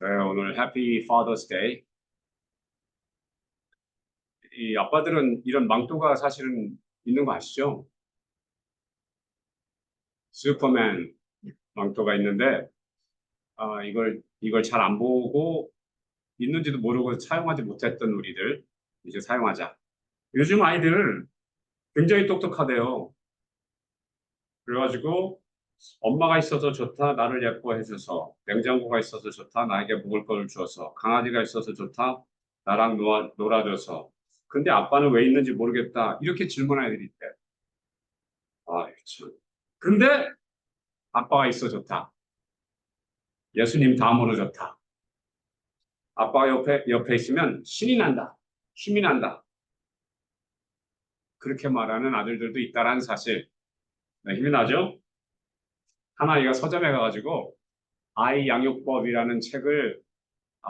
네, 오늘 해피 파더스 데이. 이 아빠들은 이런 망토가 사실은 있는 거 아시죠? 슈퍼맨 망토가 있는데 이걸 잘 안 보고 있는지도 모르고 사용하지 못했던 우리들 이제 사용하자. 요즘 아이들 굉장히 똑똑하대요. 그래가지고 엄마가 있어서 좋다, 나를 예뻐해줘서, 냉장고가 있어서 좋다, 나에게 먹을 거를 주어서, 강아지가 있어서 좋다, 나랑 놀아줘서. 근데 아빠는 왜 있는지 모르겠다. 이렇게 질문하는 애들이 있대. 아, 참. 근데 아빠가 있어 좋다. 예수님 다음으로 좋다. 아빠가 옆에 있으면 신이 난다. 힘이 난다. 그렇게 말하는 아들들도 있다라는 사실. 네, 힘이 나죠? 한 아이가 서점에 가가지고 아이 양육법이라는 책을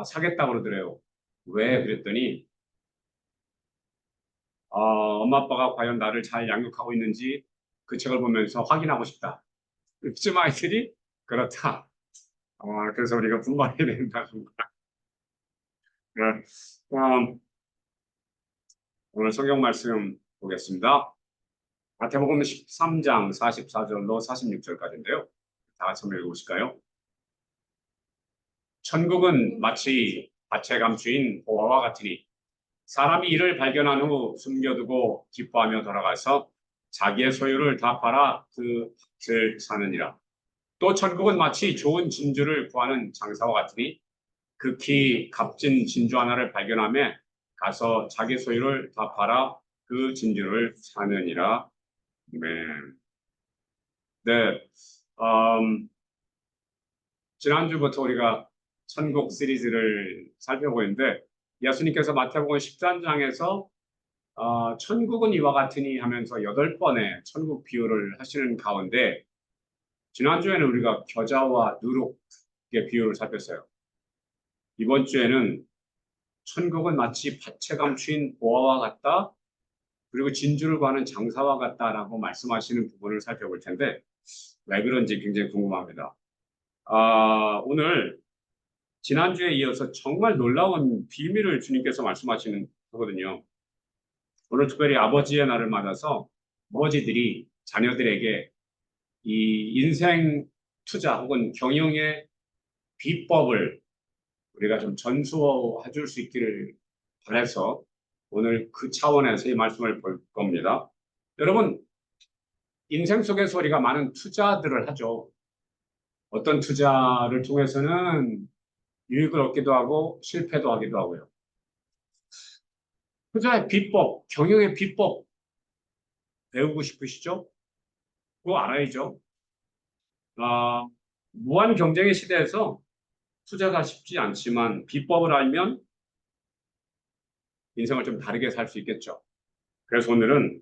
사겠다고 그러더래요. 왜? 그랬더니 엄마 아빠가 과연 나를 잘 양육하고 있는지 그 책을 보면서 확인하고 싶다. 요즘 아이들이 그렇다. 그래서 우리가 분발해야 된다. 네. 음, 오늘 성경 말씀 보겠습니다. 마태복음 13장 44절로 46절까지인데요. 다 같이 한번 읽어보실까요? 천국은 마치 밭에 감추인 보화와 같으니 사람이 이를 발견한 후 숨겨두고 기뻐하며 돌아가서 자기의 소유를 다 팔아 그 밭을 사느니라. 또 천국은 마치 좋은 진주를 구하는 장사와 같으니 극히 값진 진주 하나를 발견하며 가서 자기 소유를 다 팔아 그 진주를 사느니라. 네. 네. 음, 지난주부터 우리가 천국 시리즈를 살펴보고 있는데 예수님께서 마태복음 13장에서 천국은 이와 같으니 하면서 8번의 천국 비유를 하시는 가운데 지난주에는 우리가 겨자와 누룩의 비유를 살폈어요. 이번 주에는 천국은 마치 밭에 감추인 보화와 같다. 그리고 진주를 구하는 장사와 같다라고 말씀하시는 부분을 살펴볼 텐데 왜 그런지 굉장히 궁금합니다. 오늘 지난주에 이어서 정말 놀라운 비밀을 주님께서 말씀하시는 거거든요. 오늘 특별히 아버지의 날을 맞아서 아버지들이 자녀들에게 이 인생 투자 혹은 경영의 비법을 우리가 좀 전수해 줄 수 있기를 바라서 오늘 그 차원에서 이 말씀을 볼 겁니다. 여러분, 인생 속에서 우리가 많은 투자들을 하죠. 어떤 투자를 통해서는 유익을 얻기도 하고 실패도 하기도 하고요. 투자의 비법, 경영의 비법 배우고 싶으시죠? 그거 알아야죠. 아, 무한 경쟁의 시대에서 투자가 쉽지 않지만 비법을 알면 인생을 좀 다르게 살 수 있겠죠. 그래서 오늘은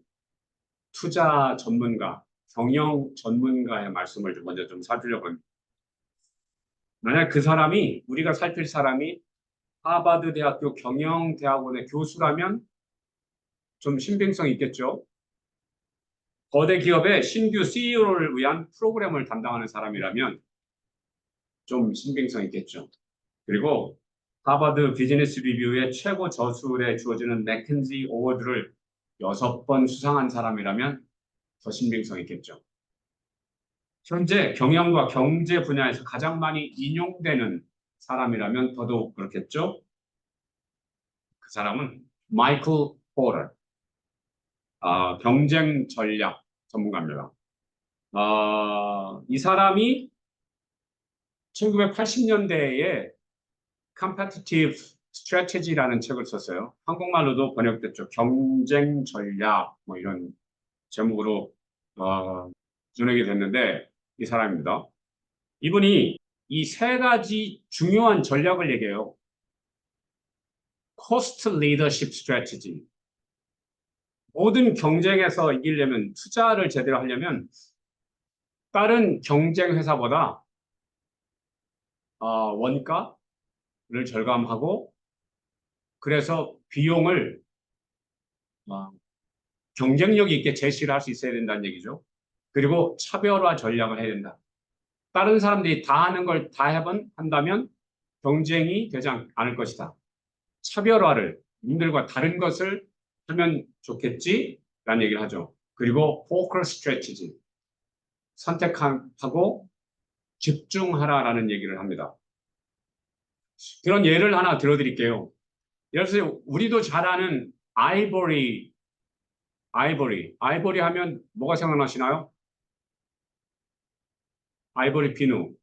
투자 전문가, 경영 전문가의 말씀을 먼저 좀 살피려고 합니다. 만약 그 사람이, 우리가 살필 사람이 하버드 대학교 경영대학원의 교수라면 좀 신빙성이 있겠죠. 거대 기업의 신규 CEO를 위한 프로그램을 담당하는 사람이라면 좀 신빙성이 있겠죠. 그리고 하버드 비즈니스 리뷰의 최고 저술에 주어지는 맥킨지 어워드를 6번 수상한 사람이라면 더 신빙성이 있겠죠. 현재 경영과 경제 분야에서 가장 많이 인용되는 사람이라면 더더욱 그렇겠죠. 그 사람은 마이클 포럴, 경쟁 전략 전문가입니다. 이 사람이 1980년대에 Competitive Strategy라는 책을 썼어요. 한국말로도 번역됐죠. 경쟁 전략 뭐 이런 제목으로 준역이 됐는데 이 사람입니다. 이분이 이 3가지 중요한 전략을 얘기해요. Cost Leadership Strategy. 모든 경쟁에서 이기려면 투자를 제대로 하려면 다른 경쟁 회사보다 원가를 절감하고 그래서 비용을 경쟁력 있게 제시를 할 수 있어야 된다는 얘기죠. 그리고 차별화 전략을 해야 된다. 다른 사람들이 다 하는 걸 다 한다면 경쟁이 되지 않을 것이다. 차별화를, 님들과 다른 것을 하면 좋겠지라는 얘기를 하죠. 그리고 focus strategy, 선택하고 집중하라라는 얘기를 합니다. 그런 예를 하나 들어드릴게요. 예를 들어서 우리도 잘 아는 아이보리 하면 뭐가 생각나시나요? 아이보리 비누.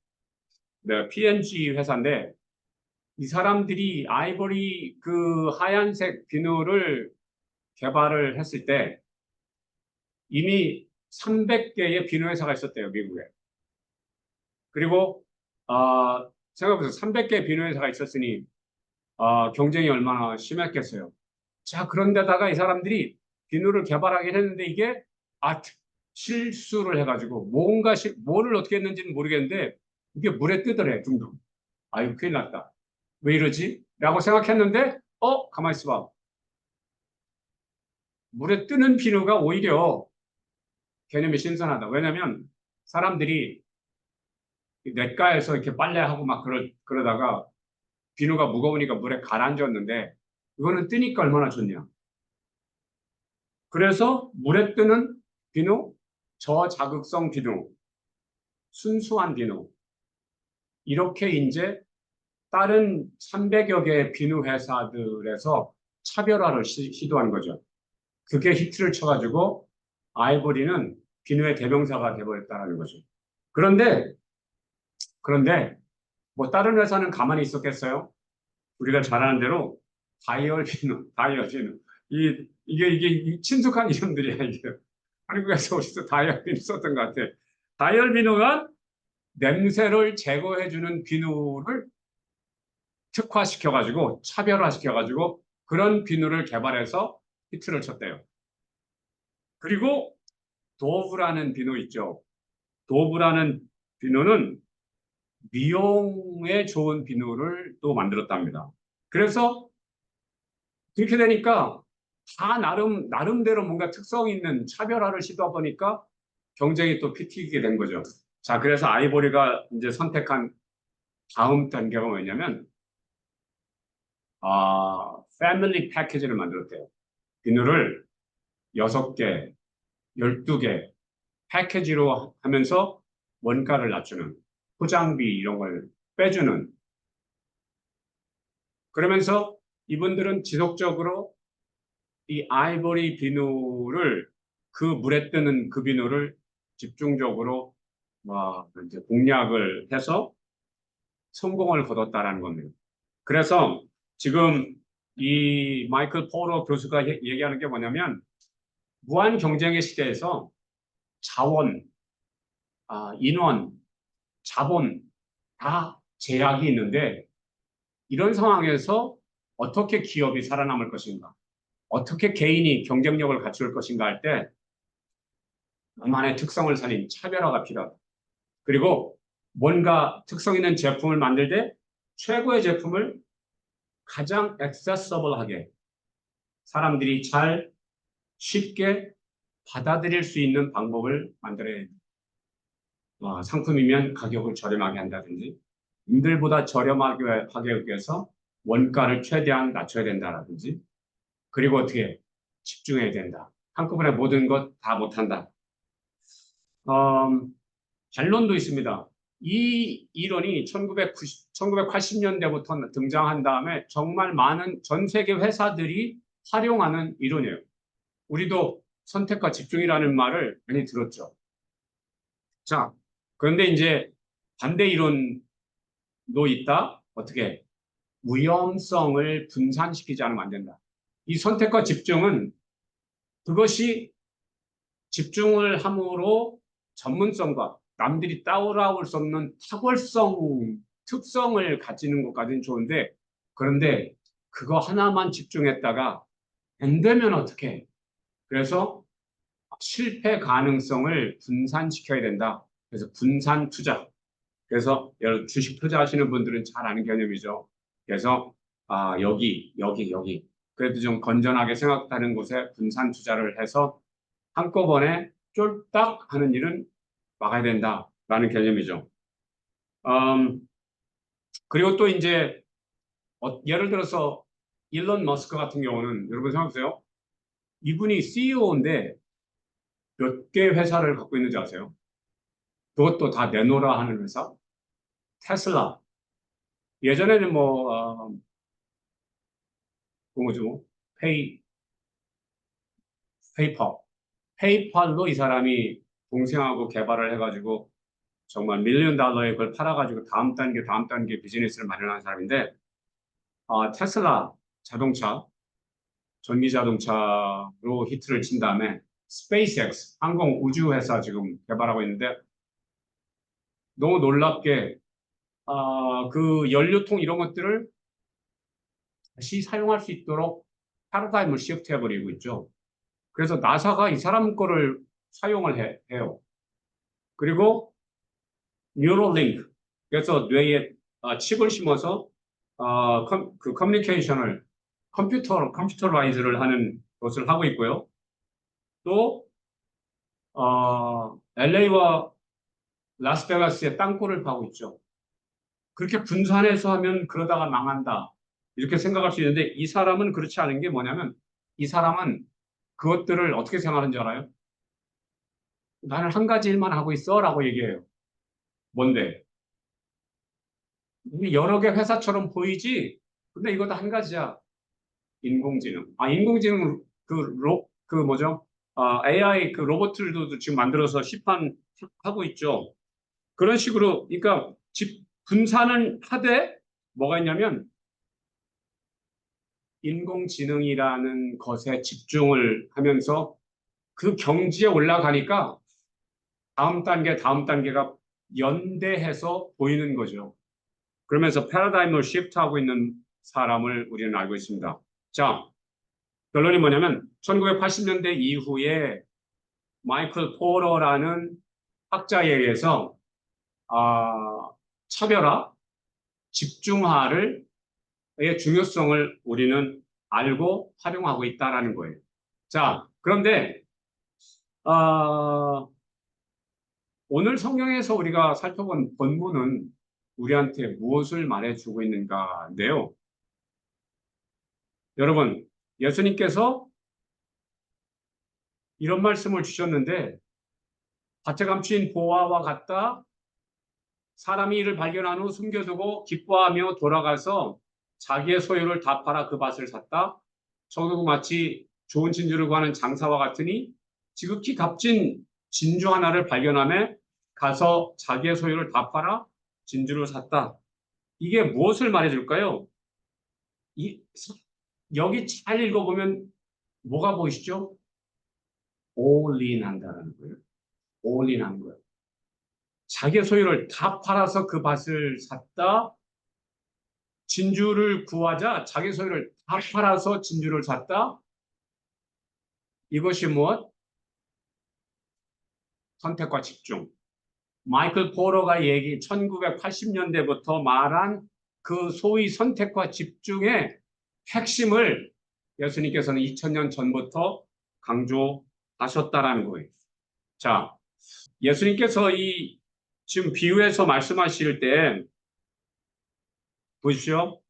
네, P&G 회사인데 이 사람들이 아이보리 그 하얀색 비누를 개발을 했을 때 이미 300개의 비누 회사가 있었대요, 미국에. 그리고 생각해보세요. 300개 비누 회사가 있었으니 경쟁이 얼마나 심했겠어요. 자, 그런데다가 이 사람들이 비누를 개발하긴 했는데 이게 아, 실수를 해가지고 뭐를 어떻게 했는지는 모르겠는데 이게 물에 뜨더래, 둥둥. 아유, 큰일 났다. 왜 이러지? 라고 생각했는데 가만히 있어봐. 물에 뜨는 비누가 오히려 개념이 신선하다. 왜냐면 사람들이 냇가에서 이렇게 빨래하고 막 그러다가 비누가 무거우니까 물에 가라앉았는데 이거는 뜨니까 얼마나 좋냐. 그래서 물에 뜨는 비누, 저자극성 비누, 순수한 비누 이렇게 이제 다른 300여 개의 비누 회사들에서 차별화를 시도한 거죠. 그게 히트를 쳐가지고 아이보리는 비누의 대명사가 돼버렸다는 거죠. 그런데 뭐 다른 회사는 가만히 있었겠어요? 우리가 잘 아는 대로 다이얼 비누. 이게 친숙한 이름들이야, 이게. 한국에서 어디서 다이얼 비누 썼던 것 같아. 다이얼 비누가 냄새를 제거해주는 비누를 특화시켜가지고, 차별화시켜가지고, 그런 비누를 개발해서 히트를 쳤대요. 그리고 도브라는 비누 있죠. 도브라는 비누는 미용에 좋은 비누를 또 만들었답니다. 그래서 그렇게 되니까 다 나름대로 뭔가 특성 있는 차별화를 시도하다 보니까 경쟁이 또 피튀기게 된 거죠. 자, 그래서 아이보리가 이제 선택한 다음 단계가 뭐냐면, 패밀리 패키지를 만들었대요. 비누를 6개, 12개 패키지로 하면서 원가를 낮추는, 포장비 이런 걸 빼주는, 그러면서 이분들은 지속적으로 이 아이보리 비누를 그 물에 뜨는 그 비누를 집중적으로 이제 공략을 해서 성공을 거뒀다라는 겁니다. 그래서 지금 이 마이클 포로 교수가 얘기하는 게 뭐냐면 무한 경쟁의 시대에서 자원, 인원, 자본 다 제약이 있는데 이런 상황에서 어떻게 기업이 살아남을 것인가? 어떻게 개인이 경쟁력을 갖출 것인가 할 때 나만의 특성을 살린 차별화가 필요하다. 그리고 뭔가 특성 있는 제품을 만들 때 최고의 제품을 가장 액세서블하게 사람들이 잘 쉽게 받아들일 수 있는 방법을 만들어야 됩니다. 상품이면 가격을 저렴하게 한다든지 남들보다 저렴하게 하기 위해서 원가를 최대한 낮춰야 된다라든지 그리고 어떻게 집중해야 된다. 한꺼번에 모든 것 다 못한다. 반론도 있습니다. 이 이론이 1980년대부터 등장한 다음에 정말 많은 전 세계 회사들이 활용하는 이론이에요. 우리도 선택과 집중이라는 말을 많이 들었죠. 자, 그런데 이제 반대 이론도 있다. 어떻게? 위험성을 분산시키지 않으면 안 된다. 이 선택과 집중은 그것이 집중을 함으로 전문성과 남들이 따라올 수 없는 특성을 가지는 것까지는 좋은데, 그런데 그거 하나만 집중했다가 안 되면 어떻게? 그래서 실패 가능성을 분산시켜야 된다. 그래서 분산 투자. 그래서 여러분 주식 투자하시는 분들은 잘 아는 개념이죠. 그래서 여기 그래도 좀 건전하게 생각하는 곳에 분산 투자를 해서 한꺼번에 쫄딱 하는 일은 막아야 된다라는 개념이죠. 그리고 또 이제 예를 들어서 일론 머스크 같은 경우는 여러분 생각하세요. 이분이 CEO인데 몇 개 회사를 갖고 있는지 아세요? 그것도 다 내놓으라 하는 회사? 테슬라. 예전에는 그 뭐죠? 페이, 페이퍼. 페이팔로 이 사람이 동생하고 개발을 해가지고 정말 밀리언 달러에 그걸 팔아가지고 다음 단계 비즈니스를 마련한 사람인데, 테슬라 자동차, 전기 자동차로 히트를 친 다음에 스페이스X 항공 우주 회사 지금 개발하고 있는데 너무 놀랍게 그 연료통 이런 것들을 다시 사용할 수 있도록 패러다임을 시프트 해버리고 있죠. 그래서 나사가 이 사람 거를 사용을 해요. 그리고 뉴로링크, 그래서 뇌에 칩을 심어서 그 커뮤니케이션을 컴퓨터라이즈를 하는 것을 하고 있고요. 또 LA와 라스베가스의 땅굴을 파고 있죠. 그렇게 분산해서 하면 그러다가 망한다. 이렇게 생각할 수 있는데 이 사람은 그렇지 않은 게 뭐냐면 이 사람은 그것들을 어떻게 생각하는지 알아요? 나는 한 가지 일만 하고 있어 라고 얘기해요. 뭔데? 이게 여러 개 회사처럼 보이지? 근데 이것도 한 가지야. 인공지능. 인공지능 그 뭐죠? AI 그 로봇들도 지금 만들어서 시판하고 있죠. 그런 식으로 그러니까 분산은 하되 뭐가 있냐면 인공지능이라는 것에 집중을 하면서 그 경지에 올라가니까 다음 단계가 연대해서 보이는 거죠. 그러면서 패러다임을 시프트하고 있는 사람을 우리는 알고 있습니다. 자, 결론이 뭐냐면 1980년대 이후에 마이클 포러라는 학자에 의해서 차별화, 집중화를 의 중요성을 우리는 알고 활용하고 있다라는 거예요. 자, 그런데 오늘 성경에서 우리가 살펴본 본문은 우리한테 무엇을 말해주고 있는가인데요. 여러분, 예수님께서 이런 말씀을 주셨는데 밭에 감추인 보화와 같다. 사람이 이를 발견한 후 숨겨두고 기뻐하며 돌아가서 자기의 소유를 다 팔아 그 밭을 샀다. 저도 마치 좋은 진주를 구하는 장사와 같으니 지극히 값진 진주 하나를 발견하며 가서 자기의 소유를 다 팔아 진주를 샀다. 이게 무엇을 말해줄까요? 이, 여기 잘 읽어보면 뭐가 보이시죠? 올인 한다는 거예요. 올인 한 거예요. 자기의 소유를 다 팔아서 그 밭을 샀다. 진주를 구하자 자기 소유를 다 팔아서 진주를 샀다. 이것이 무엇? 선택과 집중. 마이클 포러가 1980년대부터 말한 그 소위 선택과 집중의 핵심을 예수님께서는 2000년 전부터 강조하셨다라는 거예요. 자, 예수님께서 이 지금 비유에서 말씀하실 때 보십시오.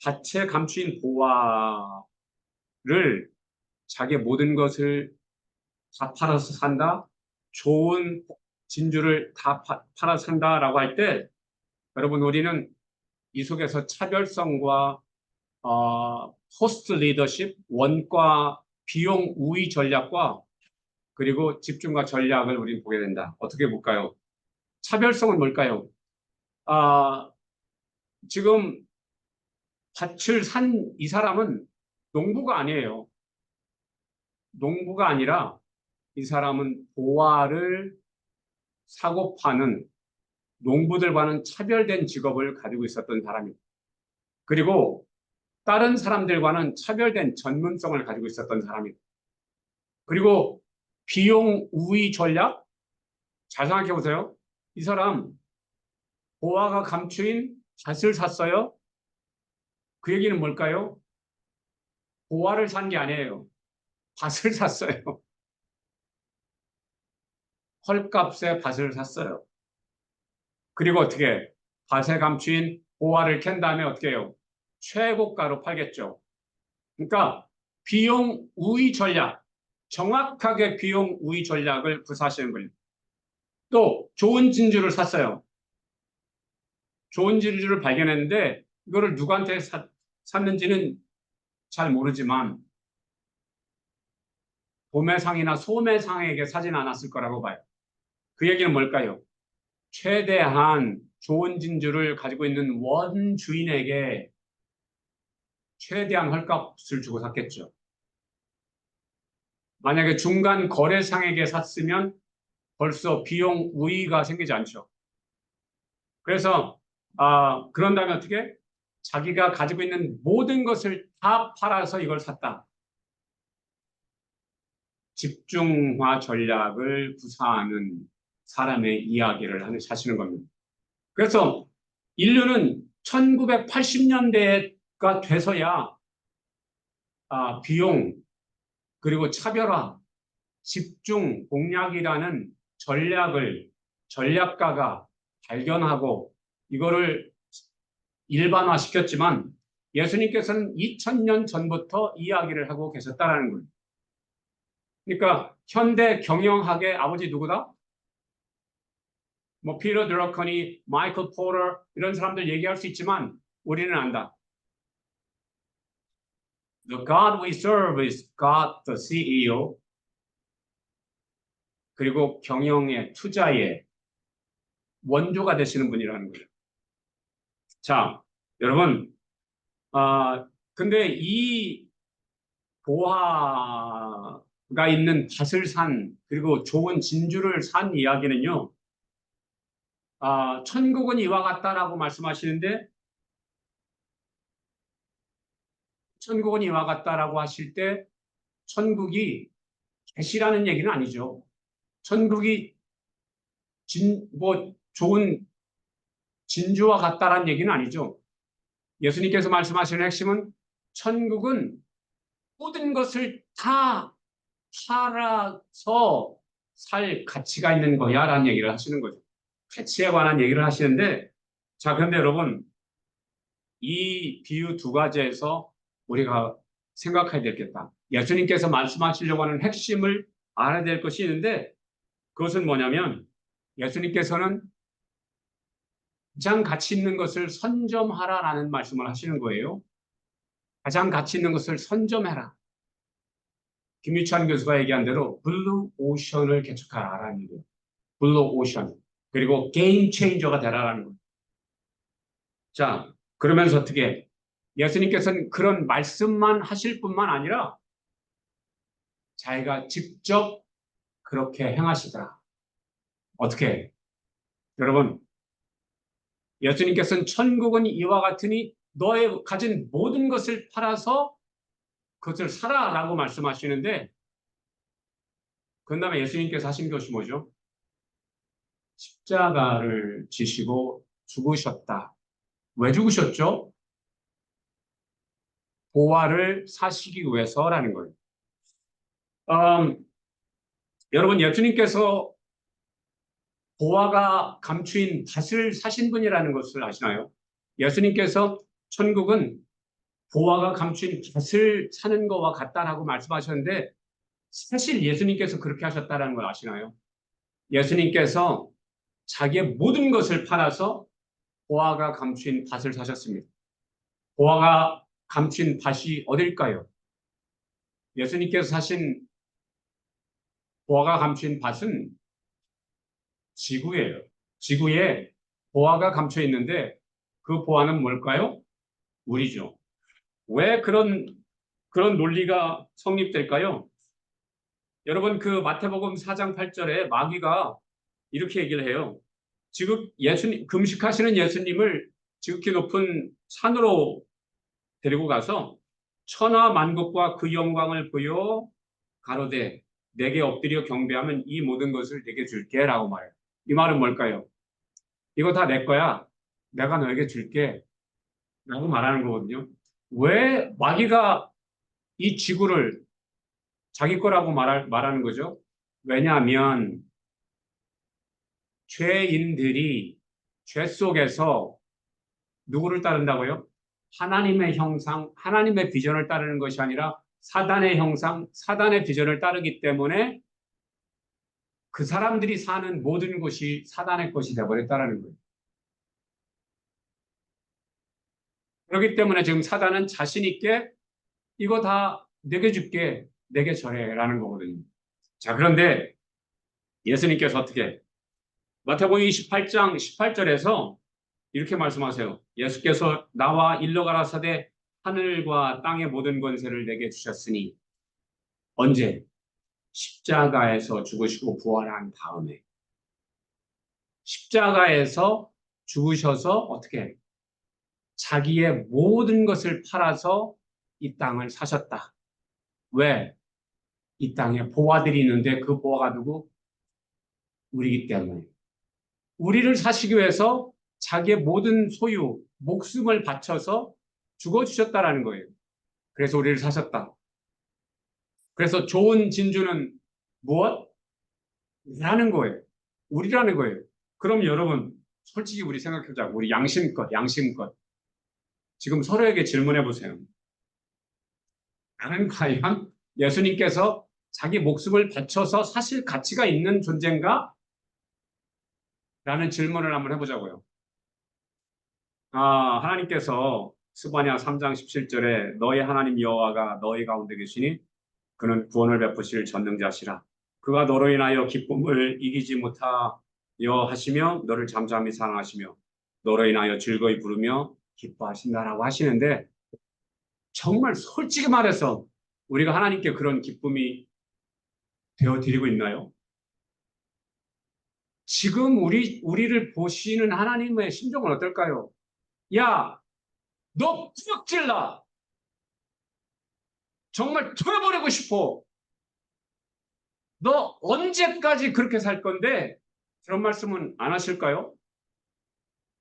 밭에 감추인 보화를 자기의 모든 것을 다 팔아서 산다. 좋은 진주를 다 팔아서 산다라고 할 때 여러분 우리는 이 속에서 차별성과 호스트 리더십, 원가, 비용 우위 전략과 그리고 집중과 전략을 우리는 보게 된다. 어떻게 볼까요? 차별성은 뭘까요? 아, 지금 밭을 산 이 사람은 농부가 아니에요. 농부가 아니라 이 사람은 보화를 사고 파는 농부들과는 차별된 직업을 가지고 있었던 사람입니다. 그리고 다른 사람들과는 차별된 전문성을 가지고 있었던 사람입니다. 그리고 비용 우위 전략? 잘 생각해 보세요. 이 사람 보화가 감추인 밭을 샀어요. 그 얘기는 뭘까요? 보화를 산 게 아니에요. 밭을 샀어요. 헐값에 밭을 샀어요. 그리고 어떻게 밭에 감추인 보화를 캔 다음에 어떻게 해요? 최고가로 팔겠죠. 그러니까 비용 우위 전략, 정확하게 비용 우위 전략을 구사하시는 거예요. 또 좋은 진주를 샀어요. 좋은 진주를 발견했는데 이거를 누구한테 샀는지는 잘 모르지만 도매상이나 소매상에게 사진 않았을 거라고 봐요. 그 얘기는 뭘까요? 최대한 좋은 진주를 가지고 있는 원주인에게 최대한 헐값을 주고 샀겠죠. 만약에 중간 거래상에게 샀으면 벌써 비용 우위가 생기지 않죠. 그래서 그런 다음에 어떻게? 자기가 가지고 있는 모든 것을 다 팔아서 이걸 샀다. 집중화 전략을 구사하는 사람의 이야기를 하시는 겁니다. 그래서 인류는 1980년대가 돼서야 비용 그리고 차별화, 집중, 공략이라는 전략가가 발견하고 이거를 일반화시켰지만 예수님께서는 2000년 전부터 이야기를 하고 계셨다는 거예요. 그러니까 현대 경영학의 아버지 누구다? 뭐 피터 드러커니, 마이클 포터 이런 사람들 얘기할 수 있지만 우리는 안다. The God we serve is God the CEO. 그리고 경영의 투자의 원조가 되시는 분이라는 거예요. 자, 여러분, 근데 이 보화가 있는 밭을 산 그리고 좋은 진주를 산 이야기는요. 천국은 이와 같다라고 말씀하시는데 천국은 이와 같다라고 하실 때 천국이 계시라는 얘기는 아니죠. 천국이 좋은 진주와 같다라는 얘기는 아니죠. 예수님께서 말씀하시는 핵심은 천국은 모든 것을 다 팔아서 살 가치가 있는 거야 라는 얘기를 하시는 거죠. 가치에 관한 얘기를 하시는데 자, 그런데 여러분 이 비유 두 가지에서 우리가 생각해야 되겠다. 예수님께서 말씀하시려고 하는 핵심을 알아야 될 것이 있는데 그것은 뭐냐면 예수님께서는 가장 가치 있는 것을 선점하라라는 말씀을 하시는 거예요. 가장 가치 있는 것을 선점해라. 김유찬 교수가 얘기한 대로 블루 오션을 개척하라라는 거예요. 블루 오션. 그리고 게임 체인저가 되라라는 거예요. 자, 그러면서 어떻게 예수님께서는 그런 말씀만 하실 뿐만 아니라 자기가 직접 그렇게 행하시더라. 어떻게? 여러분, 예수님께서는 천국은 이와 같으니 너의 가진 모든 것을 팔아서 그것을 사라라고 말씀하시는데 그 다음에 예수님께서 하신 것이 뭐죠? 십자가를 지시고 죽으셨다. 왜 죽으셨죠? 보화를 사시기 위해서라는 거예요. 여러분 예수님께서 보화가 감추인 밭을 사신 분이라는 것을 아시나요? 예수님께서 천국은 보화가 감추인 밭을 사는 것과 같다라고 말씀하셨는데 사실 예수님께서 그렇게 하셨다는 걸 아시나요? 예수님께서 자기의 모든 것을 팔아서 보화가 감추인 밭을 사셨습니다. 보화가 감춘 밭이 어딜까요? 예수님께서 사신 보화가 감춘 밭은 지구예요. 지구에 보화가 감춰 있는데 그 보화는 뭘까요? 우리죠. 왜 그런 논리가 성립될까요? 여러분 그 마태복음 4장 8절에 마귀가 이렇게 얘기를 해요. 예수님 금식하시는 예수님을 지극히 높은 산으로 데리고 가서 천하 만국과 그 영광을 보여 가로되 내게 엎드려 경배하면 이 모든 것을 내게 줄게 라고 말해요. 이 말은 뭘까요? 이거 다 내 거야. 내가 너에게 줄게 라고 말하는 거거든요. 왜 마귀가 이 지구를 자기 거라고 말하는 거죠? 왜냐하면 죄인들이 죄 속에서 누구를 따른다고요? 하나님의 형상, 하나님의 비전을 따르는 것이 아니라 사단의 형상, 사단의 비전을 따르기 때문에 그 사람들이 사는 모든 것이 사단의 것이 되어버렸다는 거예요. 그렇기 때문에 지금 사단은 자신 있게 이거 다 내게 줄게, 내게 절해라는 거거든요. 자, 그런데 예수님께서 어떻게 마태복음 28장 18절에서 이렇게 말씀하세요. 예수께서 나와 일러 가라사대 하늘과 땅의 모든 권세를 내게 주셨으니 언제? 십자가에서 죽으시고 부활한 다음에 십자가에서 죽으셔서 어떻게 자기의 모든 것을 팔아서 이 땅을 사셨다. 왜? 이 땅에 보화들이 있는데 그 보화가 누구? 우리이기 때문에. 우리를 사시기 위해서 자기의 모든 소유, 목숨을 바쳐서 죽어주셨다라는 거예요. 그래서 우리를 사셨다. 그래서 좋은 진주는 무엇? 우리라는 거예요. 우리라는 거예요. 그럼 여러분, 솔직히 우리 생각해보자. 우리 양심껏, 양심껏. 지금 서로에게 질문해 보세요. 나는 과연 예수님께서 자기 목숨을 바쳐서 사실 가치가 있는 존재인가? 라는 질문을 한번 해보자고요. 하나님께서 스바냐 3장 17절에 너희 하나님 여호와가 너희 가운데 계시니 그는 구원을 베푸실 전능자시라. 그가 너로 인하여 기쁨을 이기지 못하여 하시며 너를 잠잠히 사랑하시며 너로 인하여 즐거이 부르며 기뻐하신다라고 하시는데 정말 솔직히 말해서 우리가 하나님께 그런 기쁨이 되어드리고 있나요? 지금 우리를 보시는 하나님의 심정은 어떨까요? 야, 너 구역질나! 정말 토해버리고 싶어! 너 언제까지 그렇게 살 건데? 그런 말씀은 안 하실까요?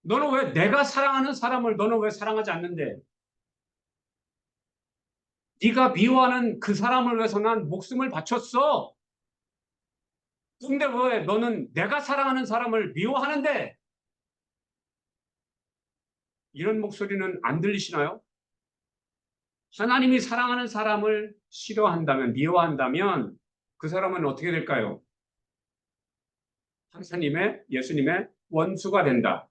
너는 왜 내가 사랑하는 사람을 너는 왜 사랑하지 않는데? 네가 미워하는 그 사람을 위해서 난 목숨을 바쳤어. 근데 왜 너는 내가 사랑하는 사람을 미워하는데? 이런 목소리는 안 들리시나요? 하나님이 사랑하는 사람을 싫어한다면, 미워한다면 그 사람은 어떻게 될까요? 하나님의, 예수님의 원수가 된다.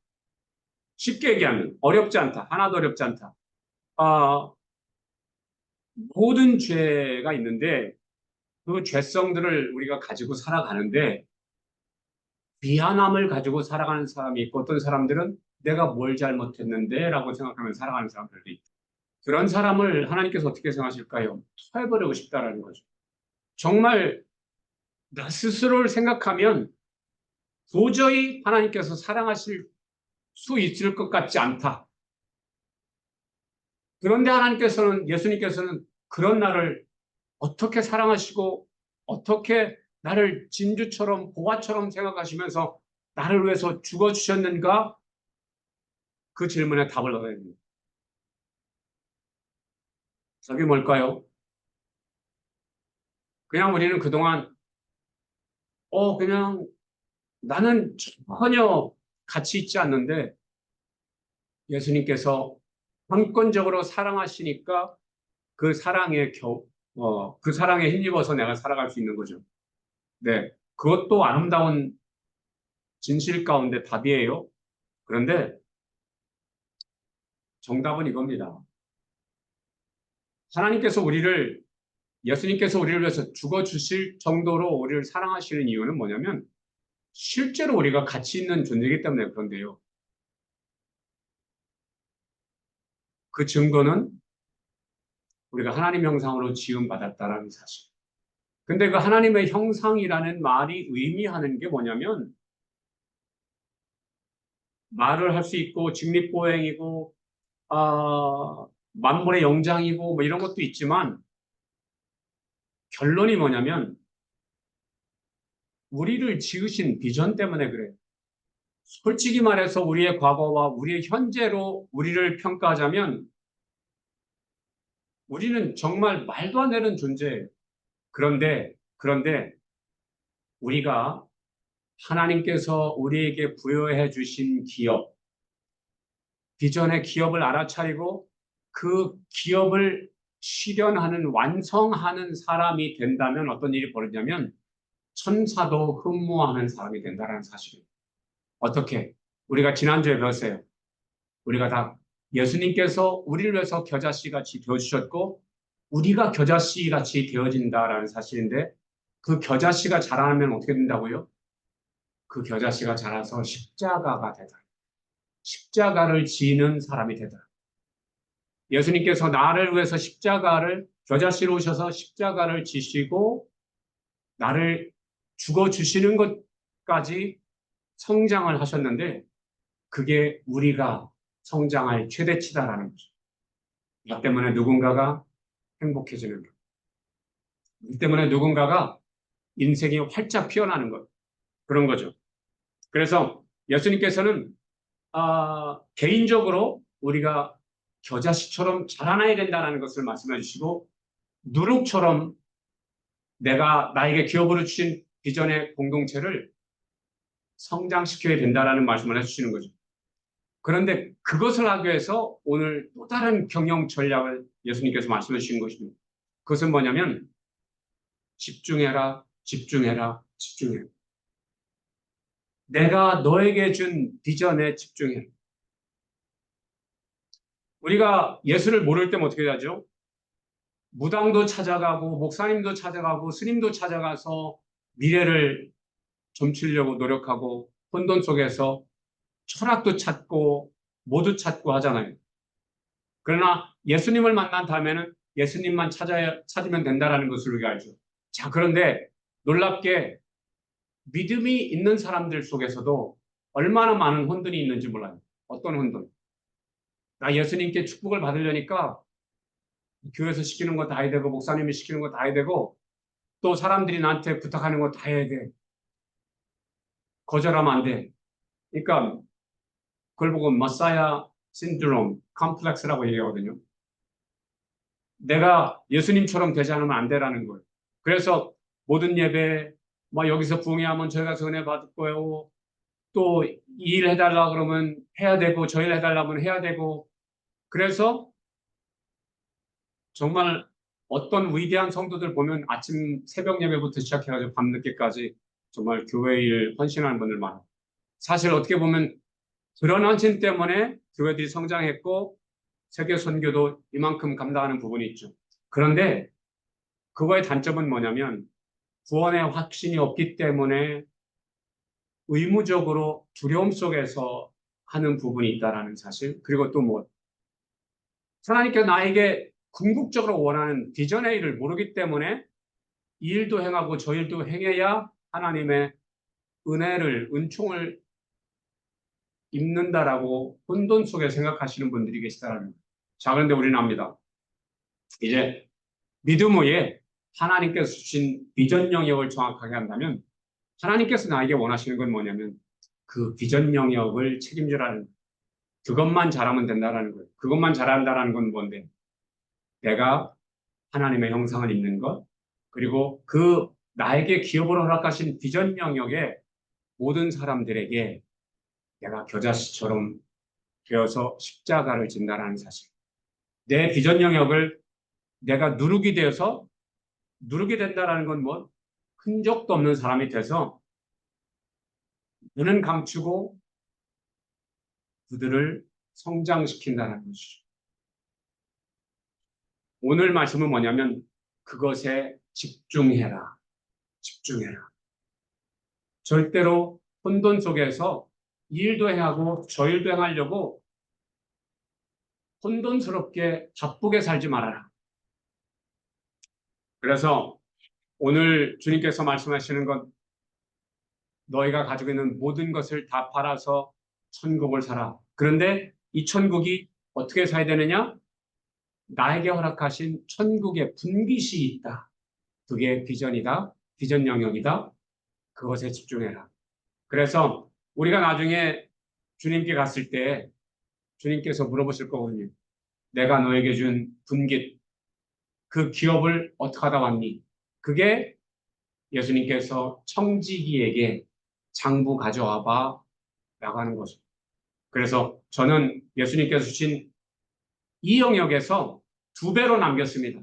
쉽게 얘기하면 어렵지 않다. 하나도 어렵지 않다. 아, 모든 죄가 있는데 그 죄성들을 우리가 가지고 살아가는데 미안함을 가지고 살아가는 사람이 있고 어떤 사람들은 내가 뭘 잘못했는데 라고 생각하면 살아가는 사람들도 있다. 그런 사람을 하나님께서 어떻게 생각하실까요? 토해버리고 싶다라는 거죠. 정말 나 스스로를 생각하면 도저히 하나님께서 사랑하실 수 있을 것 같지 않다. 그런데 하나님께서는, 예수님께서는 그런 나를 어떻게 사랑하시고 어떻게 나를 진주처럼 보화처럼 생각하시면서 나를 위해서 죽어주셨는가? 그 질문에 답을 얻어야 됩니다. 답이 뭘까요? 그냥 우리는 그동안 그냥 나는 전혀 가치 있지 않는데 예수님께서 강권적으로 사랑하시니까 그 사랑에 그 사랑에 힘입어서 내가 살아갈 수 있는 거죠. 네. 그것도 아름다운 진실 가운데 답이에요. 그런데 정답은 이겁니다. 하나님께서 예수님께서 우리를 위해서 죽어주실 정도로 우리를 사랑하시는 이유는 뭐냐면, 실제로 우리가 가치 있는 존재이기 때문에 그런데요. 그 증거는 우리가 하나님 형상으로 지음받았다라는 사실. 근데 그 하나님의 형상이라는 말이 의미하는 게 뭐냐면, 말을 할 수 있고, 직립보행이고, 만물의 영장이고, 뭐 이런 것도 있지만, 결론이 뭐냐면, 우리를 지으신 비전 때문에 그래요. 솔직히 말해서 우리의 과거와 우리의 현재로 우리를 평가하자면 우리는 정말 말도 안 되는 존재예요. 그런데 우리가 하나님께서 우리에게 부여해 주신 기업, 비전의 기업을 알아차리고 그 기업을 실현하는, 완성하는 사람이 된다면 어떤 일이 벌어지냐면 천사도 흠모하는 사람이 된다는 사실입니다. 어떻게? 우리가 지난주에 배웠어요. 우리가 다 예수님께서 우리를 위해서 겨자씨 같이 되어주셨고 우리가 겨자씨 같이 되어진다라는 사실인데 그 겨자씨가 자라면 어떻게 된다고요? 그 겨자씨가 자라서 십자가가 되다. 십자가를 지는 사람이 되다. 예수님께서 나를 위해서 겨자씨로 오셔서 십자가를 지시고 나를 죽어주시는 것까지 성장을 하셨는데 그게 우리가 성장할 최대치다라는 거죠. 나 때문에 누군가가 행복해지는 것. 이 때문에 누군가가 인생이 활짝 피어나는 것. 그런 거죠. 그래서 예수님께서는 개인적으로 우리가 겨자씨처럼 자라나야 된다는 것을 말씀해 주시고 누룩처럼 내가 나에게 기업으로 주신 비전의 공동체를 성장시켜야 된다는 말씀을 해주시는 거죠. 그런데 그것을 하기 위해서 오늘 또 다른 경영 전략을 예수님께서 말씀해 주신 것입니다. 그것은 뭐냐면 집중해라, 집중해라, 집중해라. 내가 너에게 준 비전에 집중해라. 우리가 예수를 모를 때면 어떻게 하죠? 무당도 찾아가고 목사님도 찾아가고 스님도 찾아가서 미래를 점치려고 노력하고 혼돈 속에서 철학도 찾고 모두 찾고 하잖아요. 그러나 예수님을 만난 다음에는 예수님만 찾으면 된다는 것을 우리가 알죠. 자, 그런데 놀랍게 믿음이 있는 사람들 속에서도 얼마나 많은 혼돈이 있는지 몰라요. 어떤 혼돈? 나 예수님께 축복을 받으려니까 교회에서 시키는 거 다 해야 되고 목사님이 시키는 거 다 해야 되고 또 사람들이 나한테 부탁하는 거 다 해야 돼. 거절하면 안 돼. 그러니까 그걸 보고 머사야 신드롬, 컴플렉스라고 얘기하거든요. 내가 예수님처럼 되지 않으면 안 되라는 거예요. 그래서 모든 예배, 여기서 부흥회하면 저희 가서 은혜 받을 거예요. 또 이 일 해달라 그러면 해야 되고 저 일 해달라면 해야 되고 그래서 정말 어떤 위대한 성도들 보면 아침 새벽 예배부터 시작해가지고 밤늦게까지 정말 교회 일 헌신하는 분들 많아요. 사실 어떻게 보면 그런 헌신 때문에 교회들이 성장했고 세계 선교도 이만큼 감당하는 부분이 있죠. 그런데 그거의 단점은 뭐냐면 구원의 확신이 없기 때문에 의무적으로 두려움 속에서 하는 부분이 있다라는 사실. 그리고 또 하나님께서 나에게 궁극적으로 원하는 비전의 일을 모르기 때문에 이 일도 행하고 저 일도 행해야 하나님의 은총을 입는다라고 혼돈 속에 생각하시는 분들이 계시다라는 거예요. 자, 그런데 우리는 압니다. 이제 믿음 후에 하나님께서 주신 비전 영역을 정확하게 한다면 하나님께서 나에게 원하시는 건 뭐냐면 그 비전 영역을 책임지라는 그것만 잘하면 된다라는 거예요. 그것만 잘한다라는 건 뭔데? 내가 하나님의 형상을 입는 것 그리고 그 나에게 기업으로 허락하신 비전 영역에 모든 사람들에게 내가 겨자씨처럼 되어서 십자가를 진다라는 사실. 내 비전 영역을 내가 누르게 된다라는 건 흔적도 없는 사람이 돼서 눈은 감추고 그들을 성장시킨다는 것이죠. 오늘 말씀은 뭐냐면 그것에 집중해라. 집중해라. 절대로 혼돈 속에서 이 일도 행하고 저 일도 행하려고 혼돈스럽게 바쁘게 살지 말아라. 그래서 오늘 주님께서 말씀하시는 건 너희가 가지고 있는 모든 것을 다 팔아서 천국을 사라. 그런데 이 천국이 어떻게 사야 되느냐? 나에게 허락하신 천국의 분깃이 있다. 그게 비전이다. 비전 영역이다. 그것에 집중해라. 그래서 우리가 나중에 주님께 갔을 때 주님께서 물어보실 거거든요. 내가 너에게 준 분깃, 그 기업을 어떻게 하다 왔니? 그게 예수님께서 청지기에게 장부 가져와 봐 라고 하는 거죠. 그래서 저는 예수님께서 주신 이 영역에서 2배로 남겼습니다.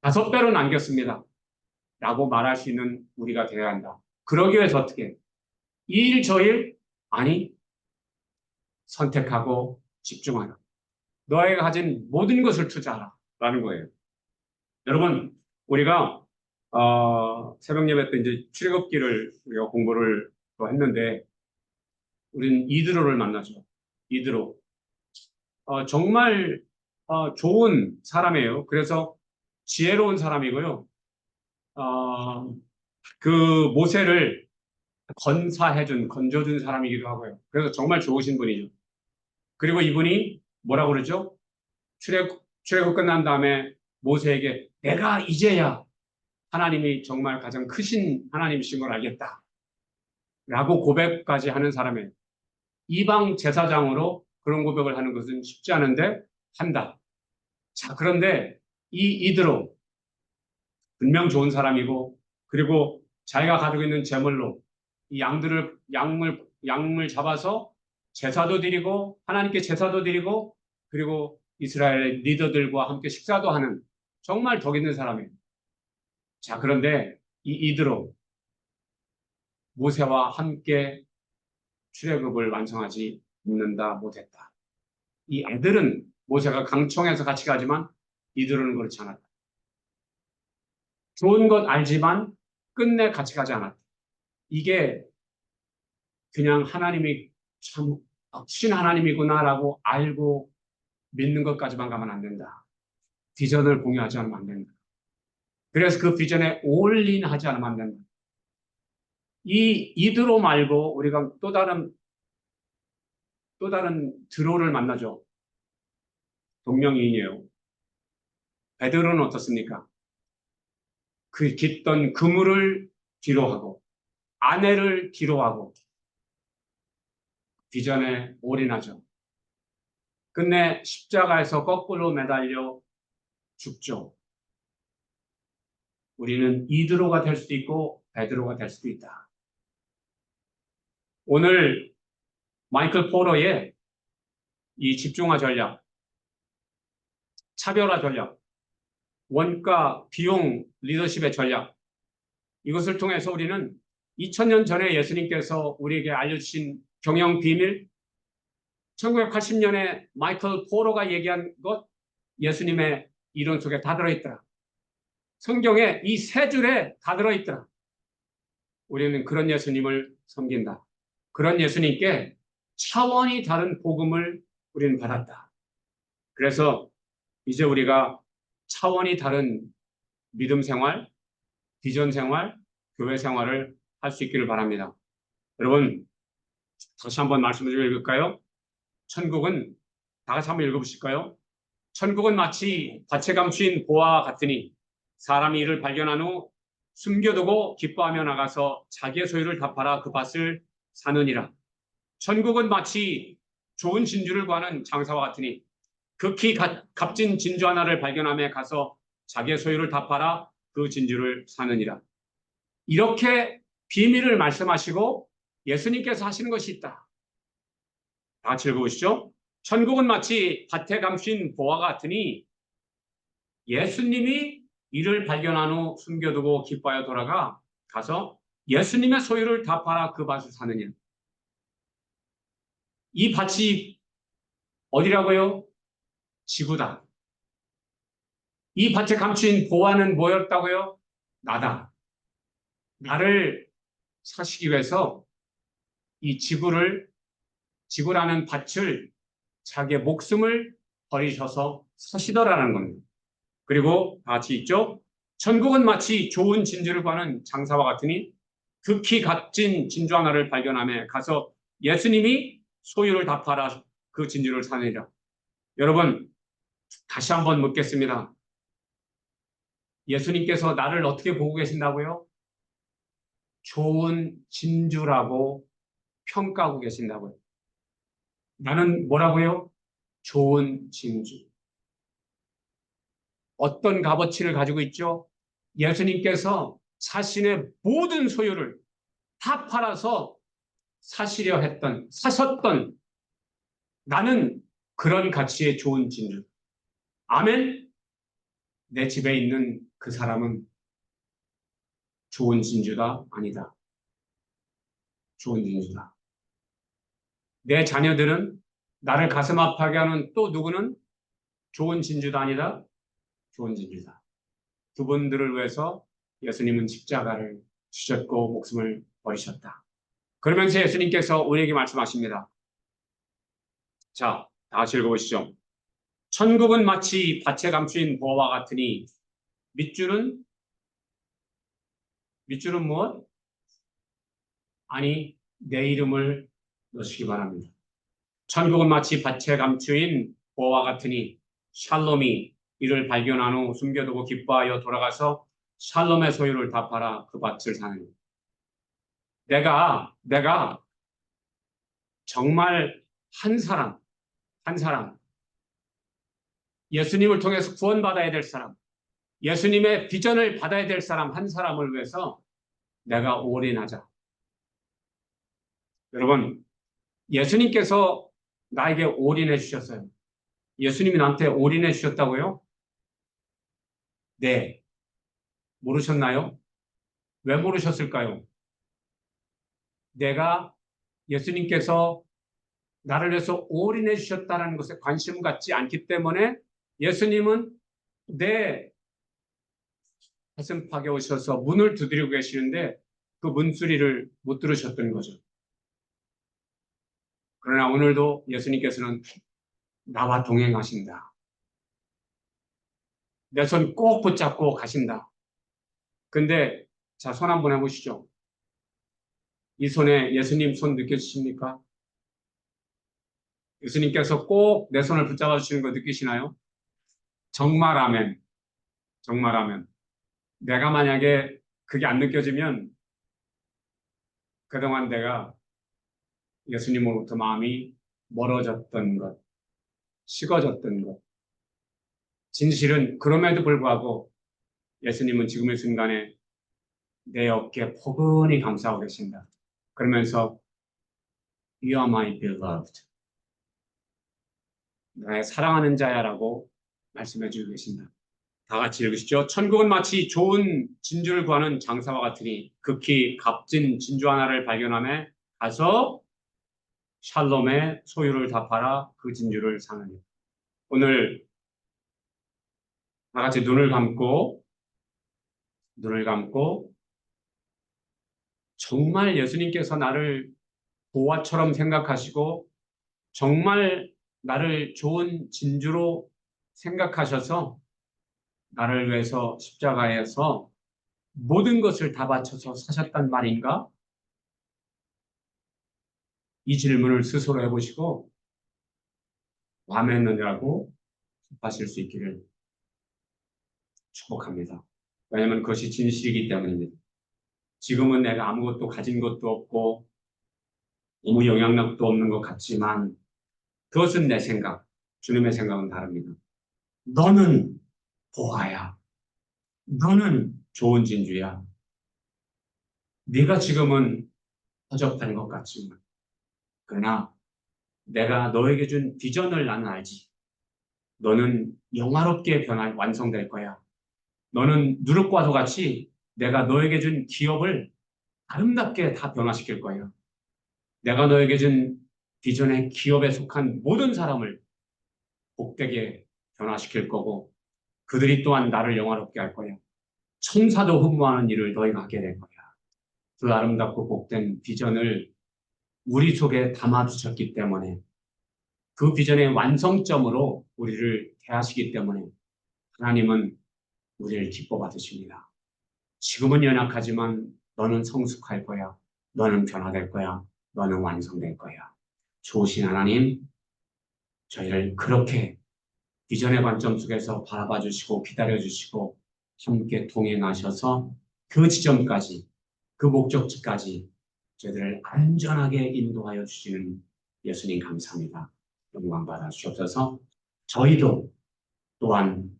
5배로 남겼습니다. 라고 말할 수 있는 우리가 되어야 한다. 그러기 위해서 어떻게? 이 일, 저 일? 아니, 선택하고 집중하라. 너희가 가진 모든 것을 투자하라. 라는 거예요. 여러분, 우리가, 새벽 예배 때 이제 출애굽기를 우리가 공부를 또 했는데, 우리는 이드로를 만나죠. 이드로. 정말, 좋은 사람이에요. 그래서 지혜로운 사람이고요. 그 모세를 건져준 사람이기도 하고요. 그래서 정말 좋으신 분이죠. 그리고 이분이 뭐라고 그러죠? 출애굽 끝난 다음에 모세에게 내가 이제야 하나님이 정말 가장 크신 하나님이신 걸 알겠다. 라고 고백까지 하는 사람이에요. 이방 제사장으로 그런 고백을 하는 것은 쉽지 않은데 한다. 자, 그런데 이드로 분명 좋은 사람이고 그리고 자기가 가지고 있는 재물로 이 양을 잡아서 제사도 드리고 하나님께 제사도 드리고 그리고 이스라엘 리더들과 함께 식사도 하는 정말 덕 있는 사람이에요. 자, 그런데 이드로 모세와 함께 출애굽을 완성하지 못했다. 이 애들은 모세가 강청에서 같이 가지만 이들은 그렇지 않았다. 좋은 것 알지만 끝내 같이 가지 않았다. 이게 그냥 하나님이 참 신 하나님이구나라고 알고 믿는 것까지만 가면 안 된다. 비전을 공유하지 않으면 안 된다. 그래서 그 비전에 올인하지 않으면 안 된다. 이드로 말고 우리가 또 다른 드로를 만나죠. 동명이인이에요. 베드로는 어떻습니까? 그 깃던 그물을 뒤로하고 아내를 뒤로하고 비전에 올인하죠. 끝내 십자가에서 거꾸로 매달려 죽죠. 우리는 이드로가 될 수도 있고 베드로가 될 수도 있다. 오늘 마이클 포러의 이 집중화 전략, 차별화 전략, 원가, 비용, 리더십의 전략 이것을 통해서 우리는 2000년 전에 예수님께서 우리에게 알려주신 경영 비밀 1980년에 마이클 포러가 얘기한 것 예수님의 이론 속에 다 들어있더라. 성경에 이 3줄에 다 들어있더라. 우리는 그런 예수님을 섬긴다. 그런 예수님께 차원이 다른 복음을 우리는 받았다. 그래서 이제 우리가 차원이 다른 믿음 생활, 비전 생활, 교회 생활을 할 수 있기를 바랍니다. 여러분, 다시 한번 말씀을 좀 읽을까요? 천국은, 다 같이 한번 읽어보실까요? 천국은 마치 밭에 감추인 보화와 같으니 사람이 이를 발견한 후 숨겨두고 기뻐하며 나가서 자기의 소유를 다 팔아 그 밭을 사느니라. 천국은 마치 좋은 진주를 구하는 장사와 같으니 극히 값진 진주 하나를 발견하며 가서 자기의 소유를 다 팔아 그 진주를 사느니라. 이렇게 비밀을 말씀하시고 예수님께서 하시는 것이 있다. 다 같이 읽어보시죠. 천국은 마치 밭에 감춘 보화가 같으니 예수님이 이를 발견한 후 숨겨두고 기뻐하여 돌아가 가서 예수님의 소유를 다 팔아 그 밭을 사느니라. 이 밭이 어디라고요? 지구다. 이 밭에 감춘 보화는 뭐였다고요? 나다. 나를 사시기 위해서 이 지구라는 밭을 자기의 목숨을 버리셔서 사시더라는 겁니다. 그리고 다 같이 있죠? 천국은 마치 좋은 진주를 구하는 장사와 같으니 극히 값진 진주 하나를 발견하며 가서 예수님이 소유를 다 팔아 그 진주를 사느니라. 여러분, 다시 한번 묻겠습니다. 예수님께서 나를 어떻게 보고 계신다고요? 좋은 진주라고 평가하고 계신다고요. 나는 뭐라고요? 좋은 진주. 어떤 값어치를 가지고 있죠? 예수님께서 자신의 모든 소유를 다 팔아서 사셨던 나는 그런 가치의 좋은 진주. 아멘. 내 집에 있는 그 사람은 좋은 진주다? 아니다. 좋은 진주다. 내 자녀들은 나를 가슴 아파하게 하는 또 누구는 좋은 진주다? 아니다. 좋은 진주다. 두 분들을 위해서 예수님은 십자가를 지셨고 목숨을 버리셨다. 그러면서 예수님께서 우리에게 말씀하십니다. 자, 다 같이 읽어보시죠. 천국은 마치 밭에 감추인 보화와 같으니 밑줄은 무엇? 아니, 내 이름을 넣으시기 바랍니다. 천국은 마치 밭에 감추인 보화와 같으니 샬롬이 이를 발견한 후 숨겨두고 기뻐하여 돌아가서 샬롬의 소유를 다 팔아 그 밭을 사는. 내가 정말 한 사람, 예수님을 통해서 구원받아야 될 사람, 예수님의 비전을 받아야 될 사람 한 사람을 위해서 내가 올인하자. 여러분, 예수님께서 나에게 올인해 주셨어요. 예수님이 나한테 올인해 주셨다고요? 네. 모르셨나요? 왜 모르셨을까요? 내가 예수님께서 나를 위해서 올인해 주셨다는 것에 관심 갖지 않기 때문에 예수님은 내 가슴팍에 오셔서 문을 두드리고 계시는데 그 문소리를 못 들으셨던 거죠. 그러나 오늘도 예수님께서는 나와 동행하신다. 내 손 꼭 붙잡고 가신다. 근데 자, 손 한번 해보시죠. 이 손에 예수님 손 느껴지십니까? 예수님께서 꼭 내 손을 붙잡아 주시는 거 느끼시나요? 정말 아멘. 정말 아멘. 내가 만약에 그게 안 느껴지면 그동안 내가 예수님으로부터 마음이 멀어졌던 것, 식어졌던 것. 진실은 그럼에도 불구하고 예수님은 지금의 순간에 내 어깨에 포근히 감싸고 계신다. 그러면서 You are my beloved. 나의 사랑하는 자야라고 말씀해 주고 계신다. 다 같이 읽으시죠. 천국은 마치 좋은 진주를 구하는 장사와 같으니 극히 값진 진주 하나를 발견함에 가서 샬롬의 소유를 다 팔아 그 진주를 사느니. 오늘 다 같이 눈을 감고 정말 예수님께서 나를 보화처럼 생각하시고 정말 나를 좋은 진주로 생각하셔서 나를 위해서 십자가에서 모든 것을 다 바쳐서 사셨단 말인가? 이 질문을 스스로 해보시고 아멘이라고 하실 수 있기를 축복합니다. 왜냐하면 그것이 진실이기 때문입니다. 지금은 내가 아무것도 가진 것도 없고 아무 영향력도 없는 것 같지만 그것은 내 생각, 주님의 생각은 다릅니다. 너는 보아야. 너는 좋은 진주야. 네가 지금은 허접한 것 같지만 그러나 내가 너에게 준 비전을 나는 알지. 너는 영화롭게 완성될 거야. 너는 누룩과도 같이 내가 너에게 준 기업을 아름답게 다 변화시킬 거야. 내가 너에게 준 비전의 기업에 속한 모든 사람을 복되게 변화시킬 거고 그들이 또한 나를 영화롭게 할 거야. 천사도 흠모하는 일을 너희가 하게 될 거야. 그 아름답고 복된 비전을 우리 속에 담아두셨기 때문에 그 비전의 완성점으로 우리를 대하시기 때문에 하나님은 우리를 기뻐 받으십니다. 지금은 연약하지만 너는 성숙할 거야. 너는 변화될 거야. 너는 완성될 거야. 좋으신 하나님, 저희를 그렇게 비전의 관점 속에서 바라봐 주시고 기다려 주시고 함께 동행하셔서 그 지점까지 그 목적지까지 저희들을 안전하게 인도하여 주시는 예수님 감사합니다. 영광 받아 주옵소서. 저희도 또한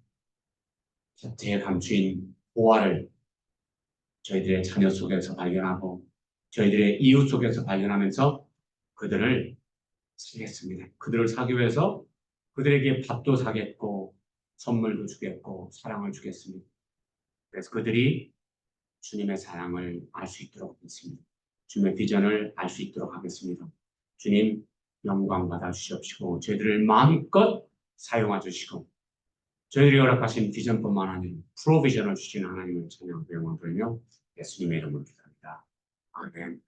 곁에 감추인 보화를 저희들의 자녀 속에서 발견하고 저희들의 이웃 속에서 발견하면서 그들을 사겠습니다. 그들을 사기 위해서 그들에게 밥도 사겠고 선물도 주겠고 사랑을 주겠습니다. 그래서 그들이 주님의 사랑을 알 수 있도록 하겠습니다. 주님의 비전을 알 수 있도록 하겠습니다. 주님 영광 받아 주시옵시고 저희들을 마음껏 사용하 주시고 저희들이 허락하신 비전뿐만 아니라 프로비전을 주신 하나님을 찬양하고 영광 돌리며 예수님의 이름으로 기도합니다. 아멘.